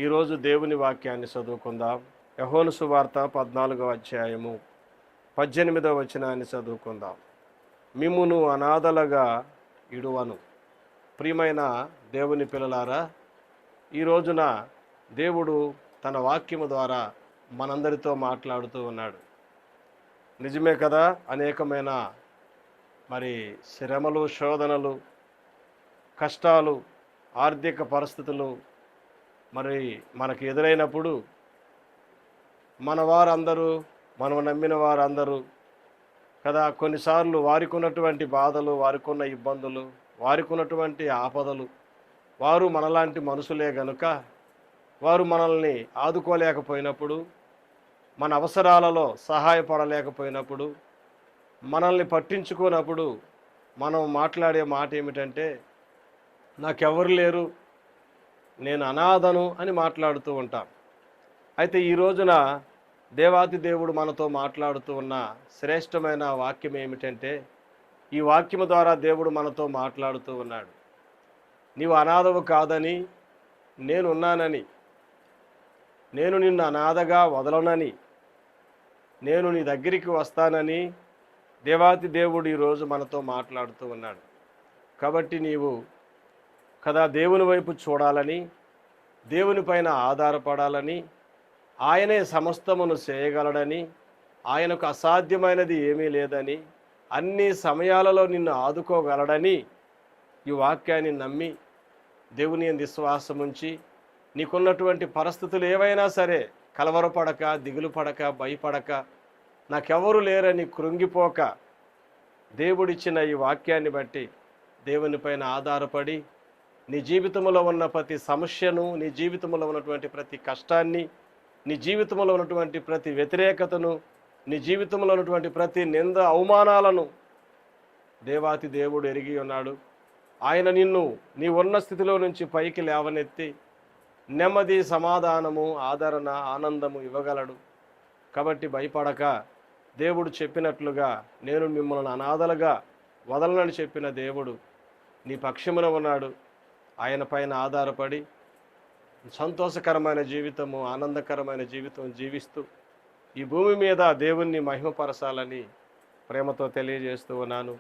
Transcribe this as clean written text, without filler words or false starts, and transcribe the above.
ఈరోజు దేవుని వాక్యాన్ని చదువుకుందాం. యోహాను సువార్త 14వ అధ్యాయము 18వ వచనాన్ని చదువుకుందాం. మిమ్మును అనాథలుగా ఇడువను. ప్రియమైన దేవుని పిల్లలారా, ఈ రోజున దేవుడు తన వాక్యము ద్వారా మనందరితో మాట్లాడుతూ ఉన్నాడు. నిజమే కదా, అనేకమైన శ్రమలు, శోధనలు, కష్టాలు, ఆర్థిక పరిస్థితులు మనకు ఎదురైనప్పుడు మన వారందరూ, మనం నమ్మిన వారందరూ కదా, కొన్నిసార్లు వారికి ఉన్నటువంటి బాధలు, వారికి ఉన్న ఇబ్బందులు, వారికి ఉన్నటువంటి ఆపదలు, వారు మనలాంటి మనుషులే గనుక వారు మనల్ని ఆదుకోలేకపోయినప్పుడు, మన అవసరాలలో సహాయపడలేకపోయినప్పుడు, మనల్ని పట్టించుకోనప్పుడు మనం మాట్లాడే మాట ఏమిటంటే, నాకెవరు లేరు, నేను అనాథను అని మాట్లాడుతూ ఉంటాం. అయితే ఈ రోజున దేవాతి దేవుడు మనతో మాట్లాడుతూ ఉన్న శ్రేష్టమైన వాక్యం ఏమిటంటే, ఈ వాక్యము ద్వారా దేవుడు మనతో మాట్లాడుతూ ఉన్నాడు. నీవు అనాథవు కాదని, నేనున్నానని, నేను నిన్ను అనాథగా వదలనని, నేను నీ దగ్గరికి వస్తానని దేవాతి దేవుడు ఈరోజు మనతో మాట్లాడుతూ ఉన్నాడు. కాబట్టి నీవు కదా దేవుని వైపు చూడాలని, దేవుని పైన ఆధారపడాలని, ఆయనే సమస్తమును చేయగలడని, ఆయనకు అసాధ్యమైనది ఏమీ లేదని, అన్ని సమయాలలో నిన్ను ఆదుకోగలడని ఈ వాక్యాన్ని నమ్మి దేవుని యందు విశ్వాసం ఉంచి, నీకున్నటువంటి పరిస్థితులు ఏవైనా సరే కలవరపడక, దిగులు పడక, భయపడక, నాకెవరు లేరని కృంగిపోక, దేవుడిచ్చిన ఈ వాక్యాన్ని బట్టి దేవునిపైన ఆధారపడి నీ జీవితంలో ఉన్న ప్రతి సమస్యను, నీ జీవితంలో ఉన్నటువంటి ప్రతి కష్టాన్ని, నీ జీవితంలో ఉన్నటువంటి ప్రతి వ్యతిరేకతను, నీ జీవితంలో ఉన్నటువంటి ప్రతి నింద అవమానాలను దేవాతి దేవుడు ఎరిగి ఉన్నాడు. ఆయన నిన్ను నీ ఉన్న స్థితిలో నుంచి పైకి లేవనెత్తి నెమ్మది, సమాధానము, ఆదరణ, ఆనందము ఇవ్వగలడు. కాబట్టి భయపడక, దేవుడు చెప్పినట్లుగా నేను మిమ్మల్ని అనాథలుగా వదలనని చెప్పిన దేవుడు నీ పక్షమున ఉన్నాడు. ఆయన పైన ఆధారపడి సంతోషకరమైన జీవితము, ఆనందకరమైన జీవితం జీవిస్తూ ఈ భూమి మీద దేవుణ్ణి మహిమపరచాలని ప్రేమతో తెలియజేస్తూ ఉన్నాను.